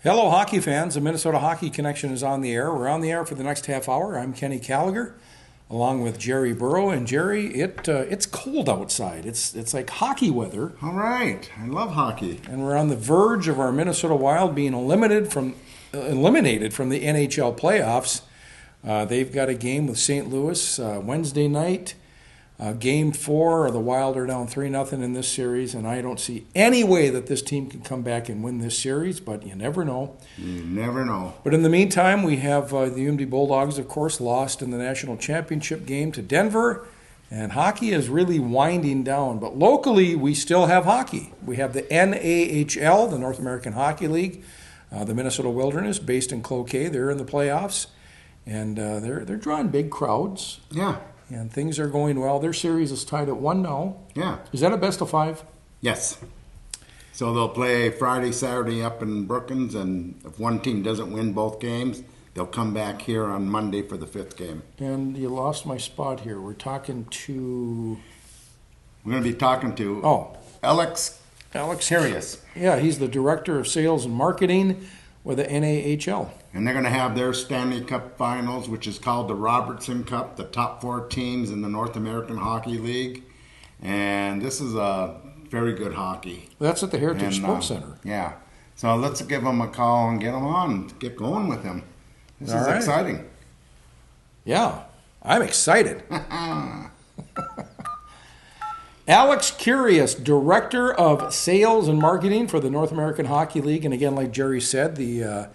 Hello, hockey fans. The Minnesota Hockey Connection is on the air. We're on the air for the next half hour. I'm Kenny Gallagher, along with Jerry Burrow. And Jerry, it's cold outside. It's like hockey weather. All right. I love hockey. And we're on the verge of our Minnesota Wild being eliminated from the NHL playoffs. They've got a game with St. Louis Wednesday night. Game 4, the Wild are down 3-0 in this series, and I don't see any way that this team can come back and win this series, but you never know. You never know. But in the meantime, we have the UMD Bulldogs, of course, lost in the national championship game to Denver, and hockey is really winding down. But locally, we still have hockey. We have the NAHL, the North American Hockey League, the Minnesota Wilderness, based in Cloquet. They're in the playoffs, and they're drawing big crowds. Yeah. And things are going well. Their series is tied at 1 now. Yeah. Is that a best of 5? Yes. So they'll play Friday, Saturday up in Brookings, and if one team doesn't win both games, they'll come back here on Monday for the 5th game. And you lost my spot here. We're talking to... We're going to be talking to Alex Kyrais. Yeah, he's the Director of Sales and Marketing with the NAHL. And they're going to have their Stanley Cup Finals, which is called the Robertson Cup, the top 4 teams in the North American Hockey League. And this is a very good hockey. That's at the Heritage Sports Center. Yeah. So let's give them a call and get them on, get going with them. This is exciting. Yeah, I'm excited. Alex Kyrais, Director of Sales and Marketing for the North American Hockey League. And again, like Jerry said, the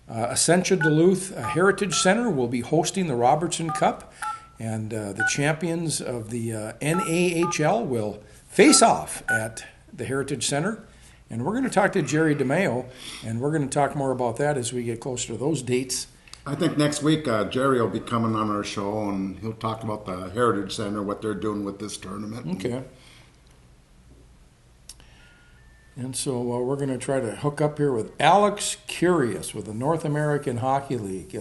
Essentia Duluth Heritage Center will be hosting the Robertson Cup. And the champions of the NAHL will face off at the Heritage Center. And we're going to talk to Jerry DeMeo, and we're going to talk more about that as we get closer to those dates. I think next week Jerry will be coming on our show, and he'll talk about the Heritage Center, what they're doing with this tournament. Okay. And so we're going to try to hook up here with Alex Kyrais with the North American Hockey League.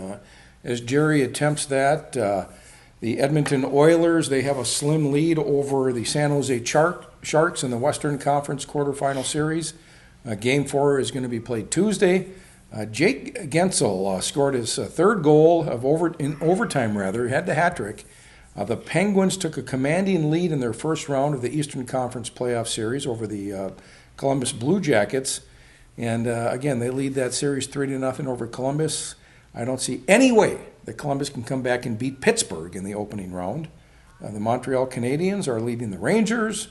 As Jerry attempts that, the Edmonton Oilers, they have a slim lead over the San Jose Sharks in the Western Conference quarterfinal series. Game 4 is going to be played Tuesday. Jake Gensel scored his third goal in overtime. Had the hat trick. The Penguins took a commanding lead in their first round of the Eastern Conference playoff series over the Columbus Blue Jackets. And again, they lead that series 3-0 over Columbus. I don't see any way that Columbus can come back and beat Pittsburgh in the opening round. The Montreal Canadiens are leading the Rangers.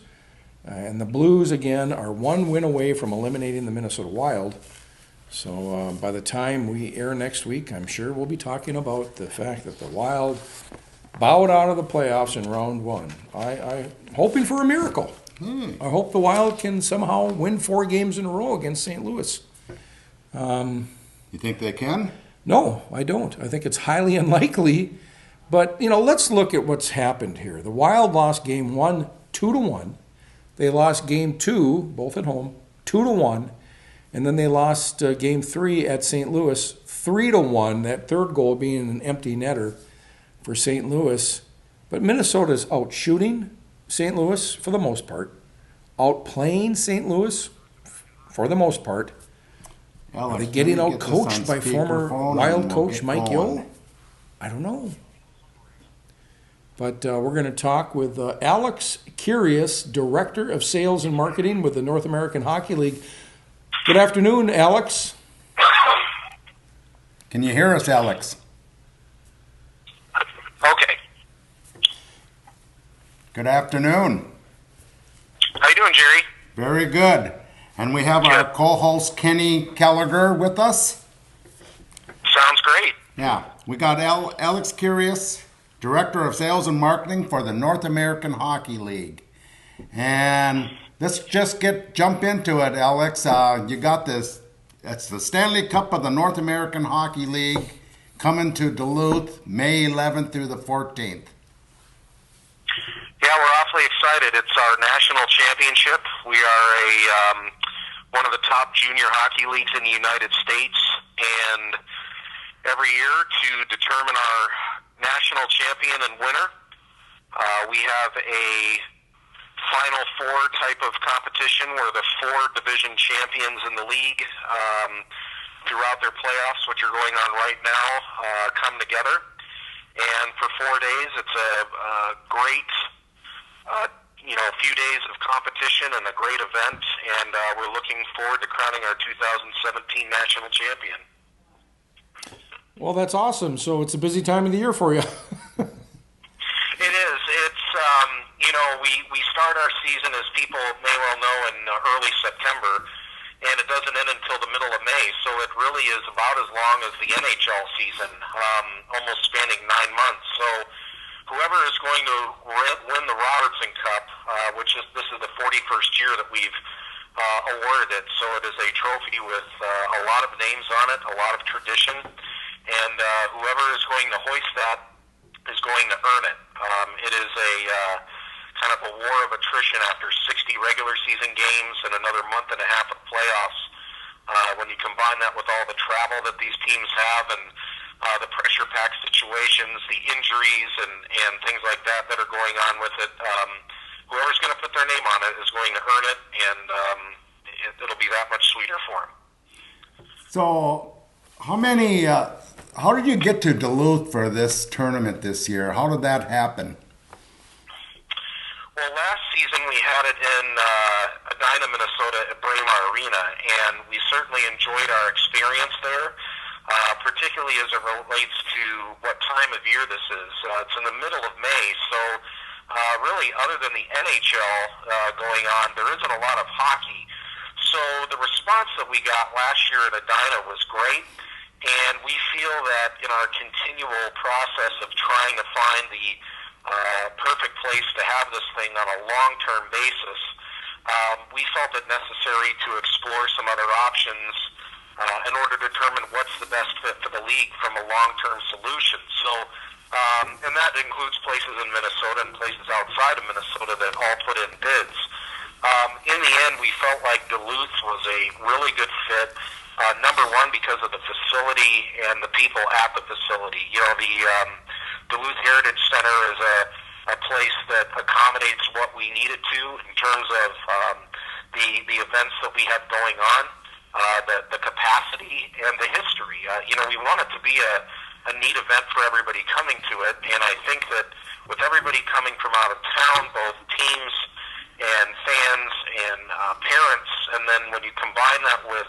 And the Blues, again, are one win away from eliminating the Minnesota Wild. So by the time we air next week, I'm sure we'll be talking about the fact that the Wild bowed out of the playoffs in round 1. I'm hoping for a miracle. I hope the Wild can somehow win 4 games in a row against St. Louis. You think they can? No, I don't. I think it's highly unlikely. But, let's look at what's happened here. The Wild lost game 1, 2-1. They lost game 2, both at home, 2-1. And then they lost game 3 at St. Louis, 3-1, that third goal being an empty netter for St. Louis. But Minnesota's out shooting St. Louis for the most part, outplaying St. Louis for the most part. Are they getting out coached by former Wild coach Mike Yeo? I don't know. But we're going to talk with Alex Kyrais, Director of Sales and Marketing with the North American Hockey League. Good afternoon, Alex. Can you hear us, Alex? Okay. Good afternoon. How you doing, Jerry? Very good. And we have our co-host Kenny Gallagher with us. Sounds great. Yeah. We got Alex Kyrais, Director of Sales and Marketing for the North American Hockey League. And let's just jump into it, Alex. You got this. It's the Stanley Cup of the North American Hockey League coming to Duluth May 11th through the 14th. Yeah, we're awfully excited. It's our national championship. We are one of the top junior hockey leagues in the United States, and every year to determine our national champion and winner, we have a Final Four type of competition where the 4 division champions in the league throughout their playoffs, which are going on right now, come together. And for 4 days, it's a great, few days of competition and a great event. And we're looking forward to crowning our 2017 national champion. Well, that's awesome. So it's a busy time of the year for you. It is. It's, we start our season, as people may well know, in early September, and it doesn't end until the middle of May. So it really is about as long as the NHL season, almost spanning 9 months. So whoever is going to win the Robertson Cup, this is the 41st year that we've awarded it. So it is a trophy with a lot of names on it, a lot of tradition, and whoever is going to hoist that is going to earn it. It is a kind of a war of attrition after 60 regular season games and another month and a half of playoffs. When you combine that with all the travel that these teams have and the pressure-packed situations, the injuries, and things like that are going on with it, whoever's going to put their name on it is going to earn it, and it'll be that much sweeter for them. So, how did you get to Duluth for this tournament this year? How did that happen? Well, last season we had it in Edina, Minnesota at Braemar Arena, and we certainly enjoyed our experience there, particularly as it relates to what time of year this is. It's in the middle of May, so really other than the NHL going on, there isn't a lot of hockey. So the response that we got last year at Edina was great, and we feel that in our continual process of trying to find the perfect place to have this thing on a long-term basis, we felt it necessary to explore some other options in order to determine what's the best fit for the league from a long-term solution. So, and that includes places in Minnesota and places outside of Minnesota that all put in bids. In the end, we felt like Duluth was a really good fit. Number one, because of the facility and the people at the facility. The Duluth Heritage Center is a place that accommodates what we needed to in terms of the events that we have going on, the capacity and the history. We want it to be a neat event for everybody coming to it, and I think that with everybody coming from out of town, both teams and fans and parents, and then when you combine that with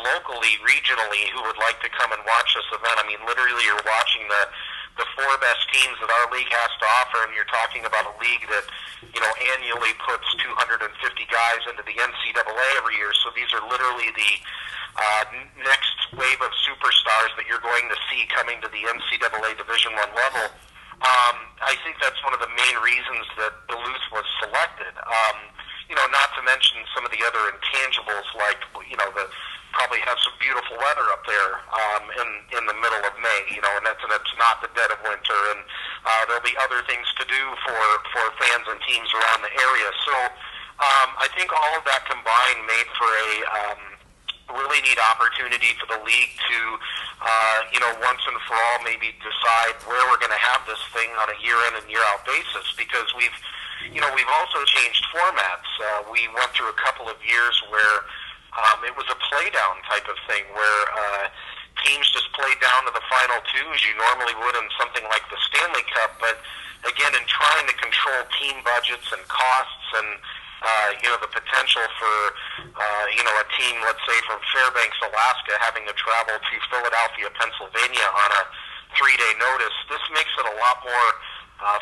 locally, regionally, who would like to come and watch this event, I mean, literally you're watching the 4 best teams that our league has to offer, and you're talking about a league that, annually puts 250 guys into the NCAA every year. So these are literally the next wave of superstars that you're going to see coming to the NCAA Division I level. I think that's one of the main reasons that Duluth was selected. Not to mention some of the other intangibles, like, probably have some beautiful weather up there in the middle of May, and it's not the dead of winter, and there'll be other things to do for fans and teams around the area. So I think all of that combined made for a really neat opportunity for the league to, once and for all maybe decide where we're going to have this thing on a year-in and year-out basis, because we've also changed formats. We went through a couple of years where it was a play-down type of thing, where teams just played down to the final 2 as you normally would in something like the Stanley Cup. But again, in trying to control team budgets and costs and the potential for a team, let's say from Fairbanks, Alaska, having to travel to Philadelphia, Pennsylvania on a 3-day notice, this makes it a lot more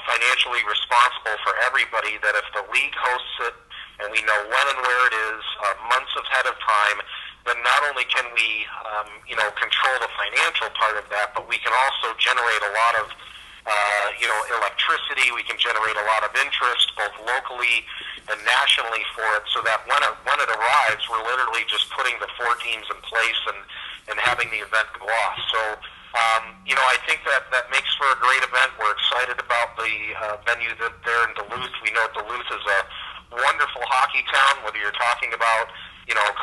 financially responsible for everybody, that if the league hosts it and we know when and where it is months ahead of time, then not only can we control the financial part of that, but we can also generate a lot of electricity. We can generate a lot of interest both locally and nationally for it, so that when it arrives, we're literally just putting the 4 teams in place and having the event go off. So I think that makes for a great event. We're excited about the venue there in Duluth. We know Duluth is a wonderful hockey town, whether you're talking about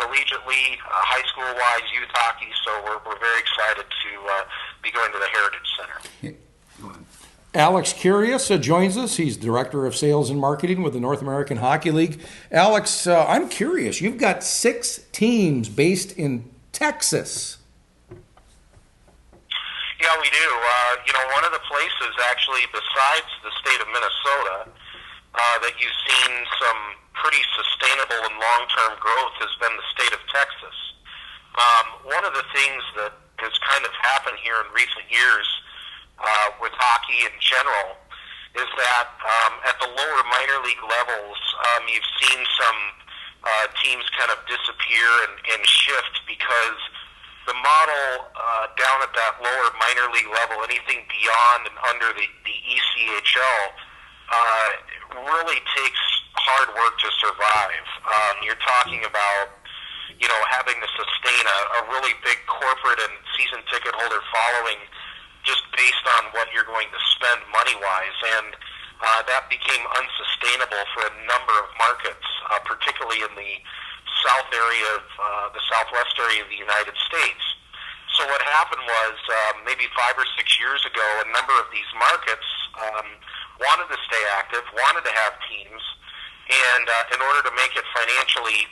collegiately, high school-wise, youth hockey. So we're very excited to be going to the Heritage Center. Alex Kyrais joins us. He's Director of Sales and Marketing with the North American Hockey League. Alex, I'm curious. You've got 6 teams based in Texas. Yeah, we do. One of the places actually besides the state of Minnesota that you've seen some pretty sustainable and long-term growth has been the state of Texas. One of the things that has kind of happened here in recent years with hockey in general is that at the lower minor league levels, you've seen some teams kind of disappear and shift because the model down at that lower minor league level, anything beyond and under the ECHL, really takes hard work to survive. You're talking about, having to sustain a really big corporate and season ticket holder following just based on what you're going to spend money-wise. And that became unsustainable for a number of markets, particularly in the south area of the southwest area of the United States. So what happened was maybe 5 or 6 years ago, a number of these markets wanted to stay active, wanted to have teams, and in order to make it financially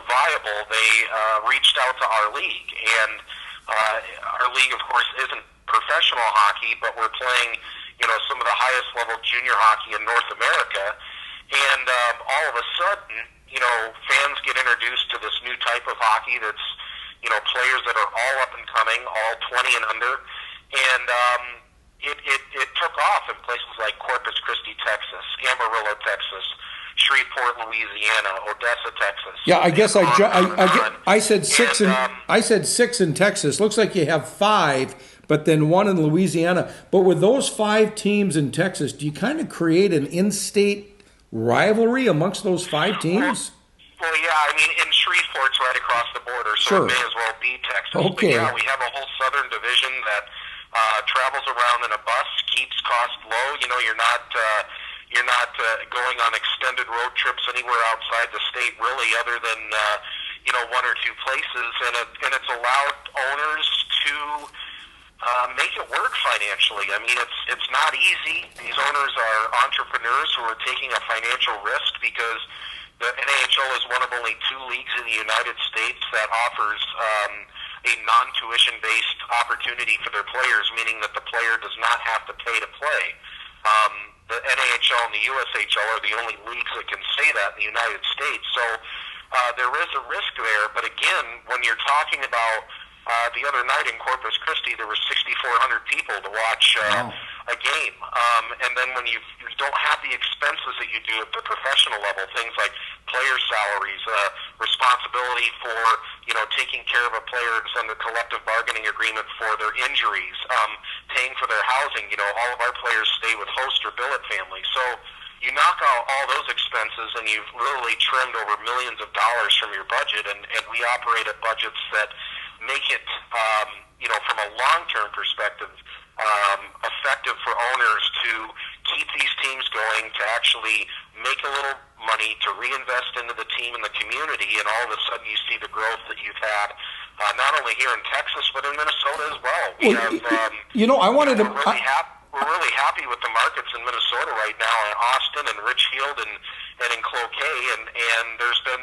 viable, they reached out to our league. And our league, of course, isn't professional hockey, but we're playing, some of the highest level junior hockey in North America. And all of a sudden, fans get introduced to this new type of hockey that's, players that are all up and coming, all 20 and under. And it took off in places like Corpus Christi, Texas, Amarillo, Texas, Shreveport, Louisiana, Odessa, Texas. Yeah, I guess I said six I said 6 in Texas. Looks like you have 5, but then 1 in Louisiana. But with those 5 teams in Texas, do you kind of create an in-state rivalry amongst those 5 teams? Well, yeah, in Shreveport's right across the border, so it may as well be Texas. Okay. But yeah, we have a whole southern division that travels around in a bus, keeps cost low. You're not going on extended road trips anywhere outside the state, really, other than 1 or 2 places, and it's allowed owners to make it work financially. It's not easy. These owners are entrepreneurs who are taking a financial risk because the NAHL is one of only 2 leagues in the United States that offers a non-tuition-based opportunity for their players, meaning that the player does not have to pay to play. The NAHL and the USHL are the only leagues that can say that in the United States. So there is a risk there. But again, when you're talking about the other night in Corpus Christi, there were 6,400 people to watch a game. And then when you don't have the expenses that you do at the professional level, things like player salaries, responsibility for taking care of a player that's under collective bargaining agreement for their injuries, paying for their housing. All of our players stay with host or billet families. So you knock out all those expenses and you've literally trimmed over millions of dollars from your budget, and we operate at budgets that make it, from a long-term perspective, effective for owners to keep these teams going, to actually make a little money, to reinvest into the team and the community, and all of a sudden you see the growth that you've had, not only here in Texas, but in Minnesota as well. We're really happy with the markets in Minnesota right now, in Austin and Richfield and in Cloquet, and there's been,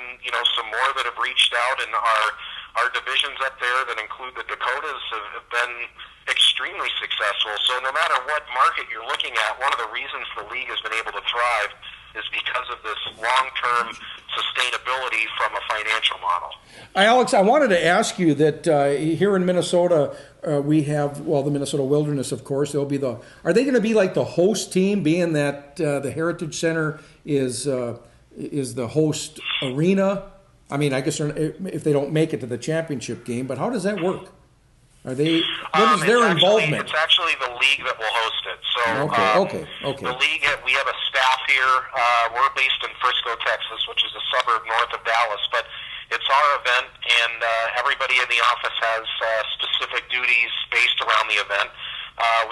some more that have reached out, and our divisions up there that include the Dakotas have been extremely successful. So no matter what market you're looking at, one of the reasons the league has been able to thrive is because of this long-term sustainability from a financial model. Alex, I wanted to ask you that here in Minnesota, we have, the Minnesota Wilderness, of course. Are they going to be like the host team, being that the Heritage Center is the host arena? I guess if they don't make it to the championship game, but how does that work? What is their involvement? It's actually the league that will host it. So Okay. The league, we have a staff here. We're based in Frisco, Texas, which is a suburb north of Dallas, but it's our event, and everybody in the office has specific duties based around the event.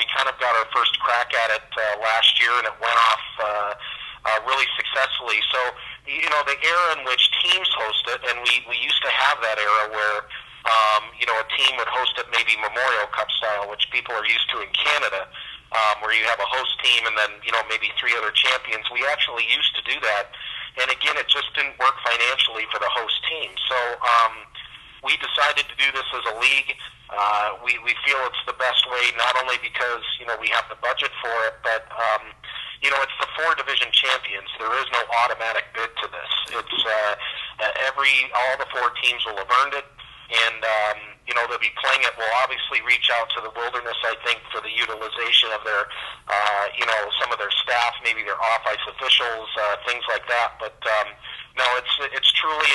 We kind of got our first crack at it last year, and it went off really successfully. So, the era in which teams host it, and we used to have that era where a team would host it maybe Memorial Cup style, which people are used to in Canada, where you have a host team and then, maybe 3 other champions. We actually used to do that. And again, it just didn't work financially for the host team. So we decided to do this as a league. We feel it's the best way, not only because, we have the budget for it, but, it's the 4 division champions. There is no automatic bid to this. It's all the 4 teams will have earned it, and, they'll be playing it. We'll obviously reach out to the Wilderness, I think, for the utilization of their, some of their staff, maybe their off-ice officials, things like that. But, no, it's truly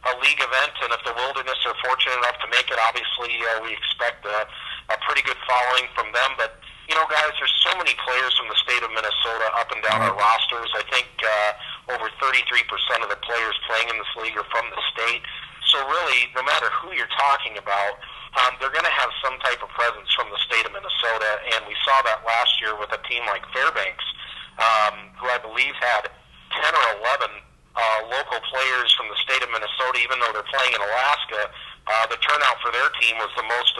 a league event, and if the Wilderness are fortunate enough to make it, obviously we expect a pretty good following from them. But, guys, there's so many players from the state of Minnesota up and down our rosters. I think over 33% of the players playing in this league are from the state. So really, no matter who you're talking about, they're going to have some type of presence from the state of Minnesota, and we saw that last year with a team like Fairbanks, who I believe had 10 or 11 local players from the state of Minnesota, even though they're playing in Alaska. The turnout for their team was the most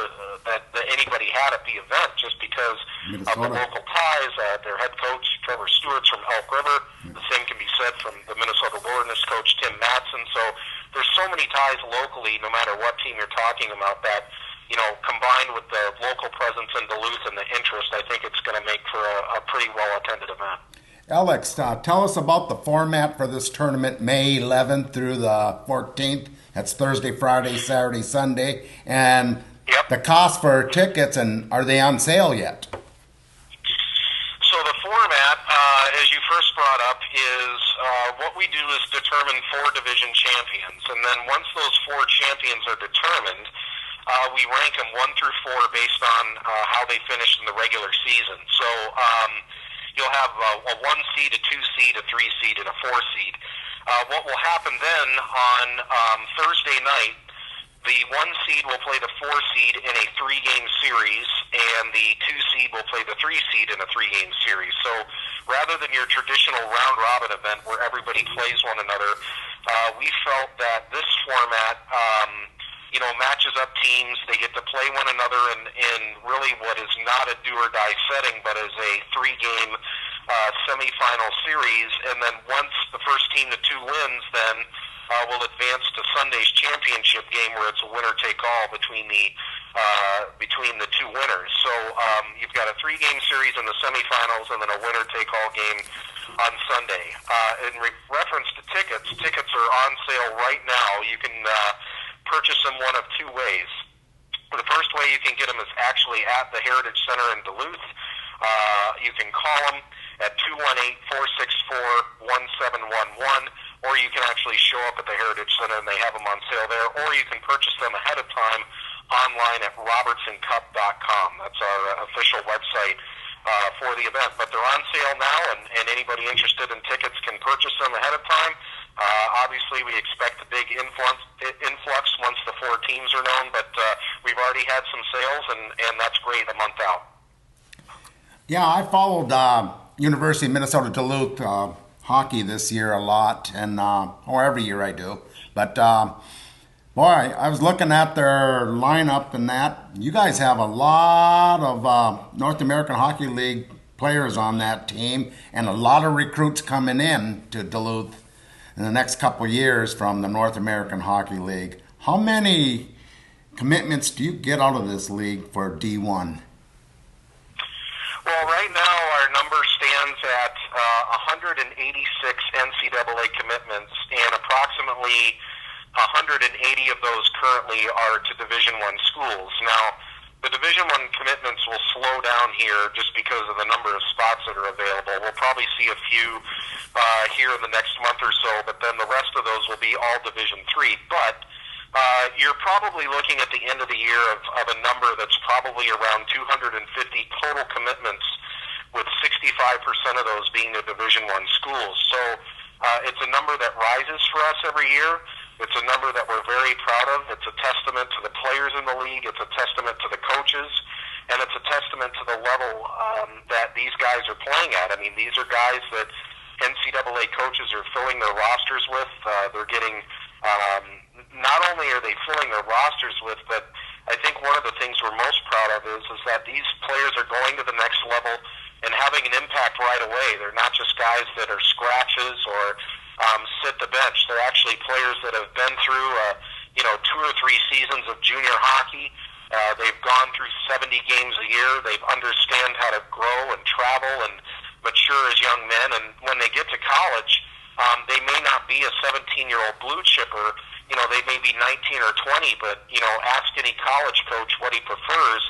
that anybody had at the event, just because of the local ties. Their head coach, Trevor Stewart's from Elk River. The same can be said from the Minnesota Wilderness coach, Tim Matson. So there's so many ties locally, no matter what team you're talking about, that, combined with the local presence in Duluth and the interest, I think it's going to make for a pretty well-attended event. Alex, tell us about the format for this tournament, May 11th through the 14th. That's Thursday, Friday, Saturday, Sunday. And the cost for tickets, and are they on sale yet? So the format, as you first brought up, is what we do is determine 4 division champions. And then once those 4 champions are determined, we rank them 1 through 4 based on how they finished in the regular season. So you'll have a 1 seed, a 2 seed, a 3 seed, and a 4 seed. What will happen then on Thursday night, the 1 seed will play the 4 seed in a 3-game series, and the 2 seed will play the 3 seed in a 3-game series. So rather than your traditional round-robin event where everybody plays one another, we felt that this format matches up teams. They get to play one another in really what is not a do-or-die setting, but is a 3-game semifinal series. And then once the first team to 2 wins, then will advance to Sunday's championship game, where it's a winner-take-all between the 2 winners. So you've got a 3-game series in the semifinals, and then a winner-take-all game on Sunday. In reference to tickets are on sale right now. You can purchase them one of 2 ways. The first way you can get them is actually at the Heritage Center in Duluth. You can call them at 218-464-1711, or you can actually show up at the Heritage Center and they have them on sale there, or you can purchase them ahead of time online at robertsoncup.com. That's our official website for the event. But they're on sale now, and anybody interested in tickets can purchase them ahead of time. Obviously, we expect a big influx once the 4 teams are known, but we've already had some sales, and that's great a month out. Yeah, I followed University of Minnesota Duluth hockey this year a lot, and or every year I do. But boy, I was looking at their lineup and that. You guys have a lot of North American Hockey League players on that team, and a lot of recruits coming in to Duluth in the next couple of years from the North American Hockey League. How many commitments do you get out of this league for D1? Well, right now our number stands at 186 NCAA commitments, and approximately 180 of those currently are to Division I schools. Now, the Division I commitments will slow down here just because of the number of spots that are available. We'll probably see a few here in the next month or so, but then the rest of those will be all Division III. But you're probably looking at the end of the year of a number that's probably around 250 total commitments, with 65% of those being the Division I schools. So it's a number that rises for us every year. It's a number that we're very proud of. It's a testament to the players in the league. It's a testament to the coaches. And it's a testament to the level that these guys are playing at. I mean, these are guys that NCAA coaches are filling their rosters with. They're getting, not only are they filling their rosters with, but I think one of the things we're most proud of is that these players are going to the next level and having an impact right away. They're not just guys that are scratches or sit the bench. They're actually players that have been through 2 or 3 seasons of junior hockey. They've gone through 70 games a year. They understand how to grow and travel and mature as young men. And when they get to college, they may not be a 17-year-old blue chipper. They may be 19 or 20, but, ask any college coach what he prefers,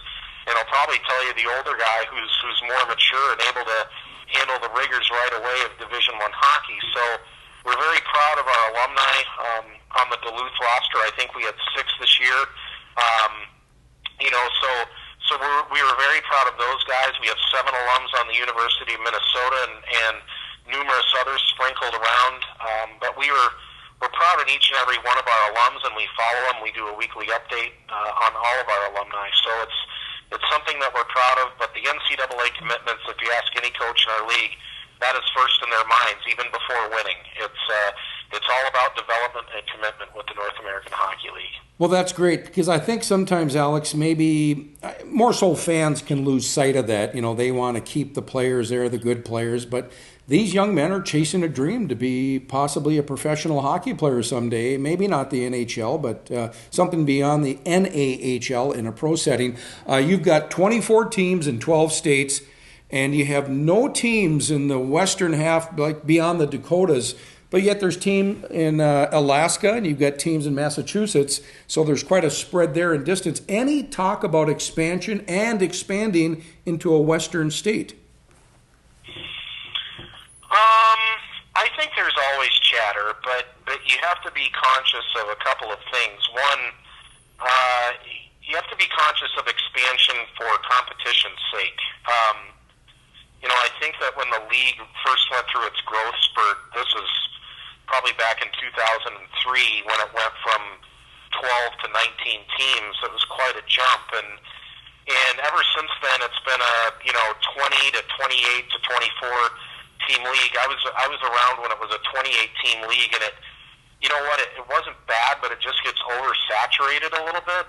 and he'll probably tell you the older guy who's more mature and able to handle the rigors right away of Division I hockey. So we're very proud of our alumni on the Duluth roster. I think we had 6 this year. So we were very proud of those guys. We have 7 alums on the University of Minnesota and numerous others sprinkled around. But we're proud of each and every one of our alums, and we follow them. We do a weekly update on all of our alumni. So it's something that we're proud of. But the NCAA commitments, if you ask any coach in our league, that is first in their minds, even before winning. It's all about development and commitment with the North American Hockey League. Well, that's great, because I think sometimes, Alex, maybe more so fans can lose sight of that. They want to keep the players there, the good players, but these young men are chasing a dream to be possibly a professional hockey player someday. Maybe not the NHL, but something beyond the NAHL in a pro setting. You've got 24 teams in 12 states, and you have no teams in the western half, like beyond the Dakotas. But yet there's team in Alaska, and you've got teams in Massachusetts, so there's quite a spread there in distance. Any talk about expansion and expanding into a western state? I think there's always chatter, but you have to be conscious of a couple of things. One, you have to be conscious of expansion for competition's sake. I think that when the league first went through its growth spurt, this was probably back in 2003 when it went from 12 to 19 teams. It was quite a jump, and ever since then it's been a 20 to 28 to 24 team league. I was around when it was a 28 team league, and it wasn't bad, but it just gets oversaturated a little bit.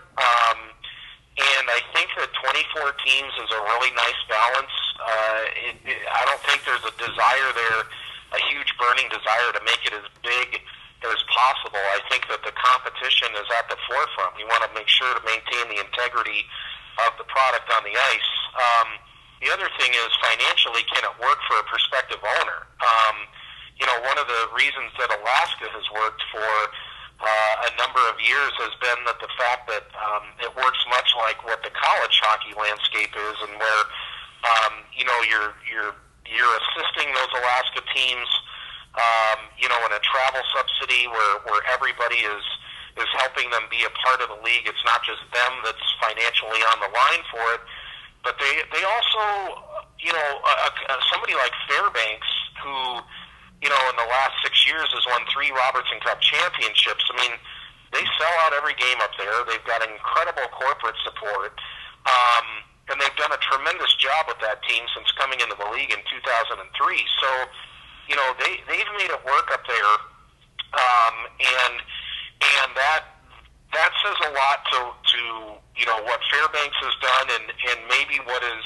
And I think that 24 teams is a really nice balance. I don't think there's a desire there, a huge burning desire to make it as big as possible. I think that the competition is at the forefront. We want to make sure to maintain the integrity of the product on the ice. The other thing is, financially, can it work for a prospective owner? One of the reasons that Alaska has worked for a number of years has been that the fact that it works much like what the college hockey landscape is, and where you're assisting those Alaska teams, in a travel subsidy where everybody is helping them be a part of the league. It's not just them that's financially on the line for it, but they also, somebody like Fairbanks, who in the last 6 years has won 3 Robertson Cup championships. I mean, they sell out every game up there. They've got incredible corporate support, and they've done a tremendous job with that team since coming into the league in 2003. So, they've made it work up there, and that says a lot to what Fairbanks has done, and maybe what is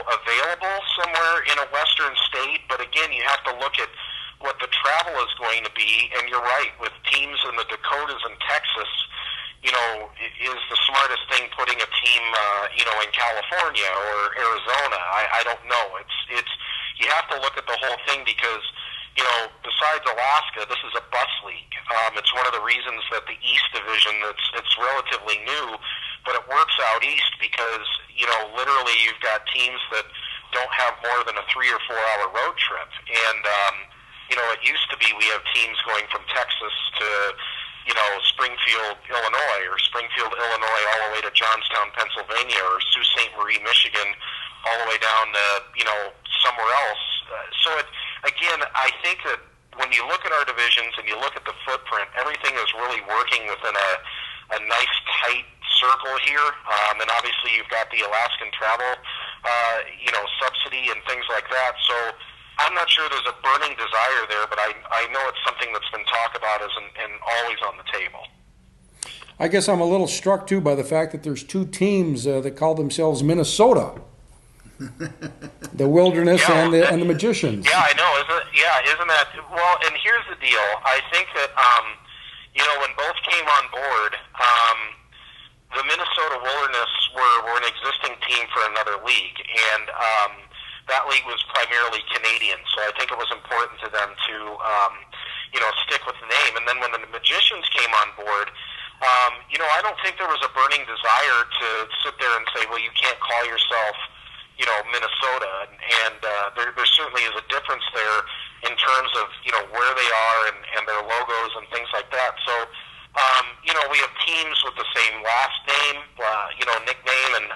available somewhere in a western state. But again, you have to look at what the travel is going to be, and you're right, with teams in the Dakotas and Texas, is the smartest thing putting a team in California or Arizona? I don't know. It's you have to look at the whole thing, because besides Alaska, this is a bus league. It's one of the reasons that the East Division, it's relatively new, but it works out East because, literally you've got teams that don't have more than a 3 or 4 hour road trip. And, it used to be we have teams going from Texas to, Springfield, Illinois, or Springfield, Illinois, all the way to Johnstown, Pennsylvania, or Sault Ste. Marie, Michigan, all the way down to, somewhere else. Again, I think that when you look at our divisions and you look at the footprint, everything is really working within a nice, tight circle here. And obviously you've got the Alaskan travel, subsidy and things like that. So I'm not sure there's a burning desire there, but I know it's something that's been talked about and always on the table. I guess I'm a little struck, too, by the fact that there's 2 teams that call themselves Minnesota. The Wilderness and the Magicians. Yeah, I know. Isn't that... Well, and here's the deal. I think that, when both came on board, the Minnesota Wilderness were an existing team for another league, and that league was primarily Canadian. So I think it was important to them to, stick with the name. And then when the Magicians came on board, I don't think there was a burning desire to sit there and say, well, you can't call yourself, Minnesota. And there certainly is a difference there in terms of, where they are and their logos and things like that. So, we have teams with the same last name, nickname, and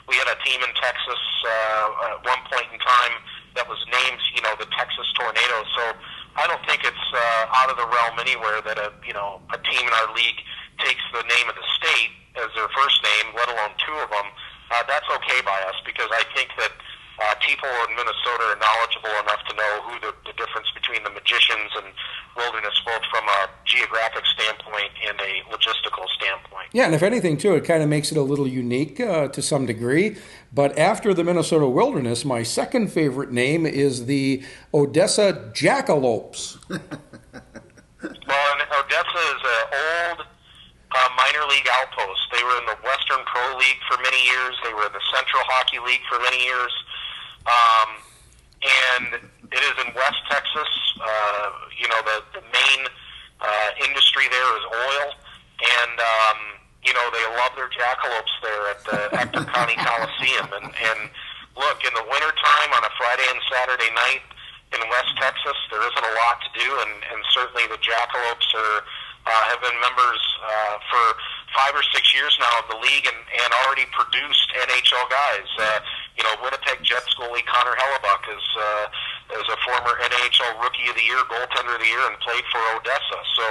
we had a team in Texas at one point in time that was named, the Texas Tornadoes. So I don't think it's out of the realm anywhere that a team in our league takes the name of the state as their first name, let alone two of them. That's okay by us, because I think that people in Minnesota are knowledgeable enough to know who the difference between the Magicians and Wilderness, both from a geographic standpoint and a logistical standpoint. Yeah, and if anything, too, it kind of makes it a little unique to some degree. But after the Minnesota Wilderness, my second favorite name is the Odessa Jackalopes. Well, and Odessa is an old minor league outpost. They were in the Western Pro League for many years. They were in the Central Hockey League for many years. And it is in West Texas. The main industry there is oil. And, they love their jackalopes there at the Ector County Coliseum. And look, in the wintertime on a Friday and Saturday night in West Texas, there isn't a lot to do. And certainly the jackalopes have been members for 5 or 6 years now of the league and already produced NHL guys. Winnipeg Jets goalie Connor Hellebuck is a former NHL Rookie of the Year, Goaltender of the Year, and played for Odessa. So,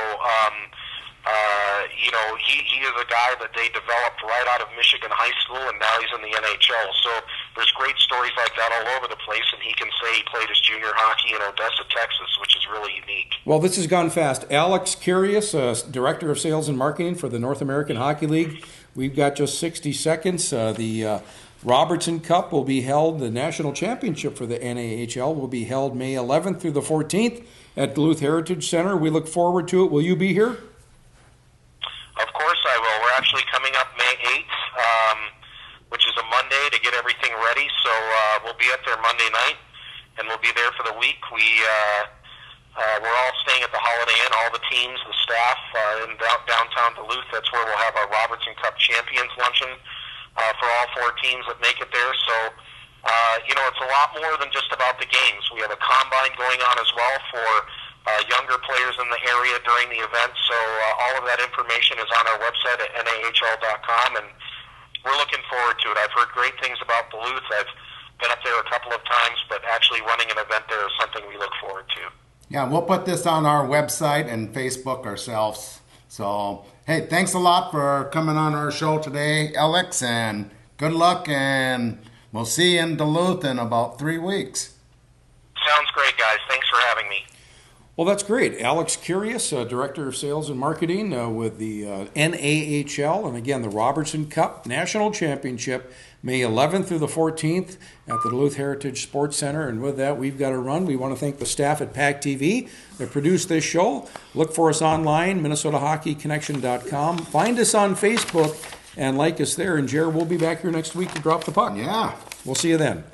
he is a guy that they developed right out of Michigan high school, and now he's in the NHL. So there's great stories like that all over the place, and he can say he played his junior hockey in Odessa, Texas, which is really unique. Well, this has gone fast. Alex Kyrais, Director of Sales and Marketing for the North American Hockey League. We've got just 60 seconds. The Robertson Cup will be held, the national championship for the NAHL will be held May 11th through the 14th at Duluth Heritage Center. We look forward to it. Will you be here? Of course I will. We're actually coming up May 8th, which is a Monday, to get everything ready. So we'll be up there Monday night, and we'll be there for the week. We're all staying at the Holiday Inn, all the teams, the staff in downtown Duluth. That's where we'll have our Robertson Cup Champions Luncheon for all 4 teams that make it there. So, it's a lot more than just about the games. We have a combine going on as well for younger players in the area during the event. So all of that information is on our website at nahl.com, and we're looking forward to it. I've heard great things about Duluth. I've been up there a couple of times, but actually running an event there is something we look forward to. Yeah, we'll put this on our website and Facebook ourselves. So, hey, thanks a lot for coming on our show today, Alex, and good luck, and we'll see you in Duluth in about 3 weeks. Sounds great, guys. Thanks for having me. Well, that's great. Alex Kyrais, Director of Sales and Marketing with the NAHL, and again, the Robertson Cup National Championship, May 11th through the 14th at the Duluth Heritage Sports Center. And with that, we've got to run. We want to thank the staff at PACT-TV that produced this show. Look for us online, MinnesotaHockeyConnection.com. Find us on Facebook and like us there. And Jared, we'll be back here next week to drop the puck. Yeah. We'll see you then.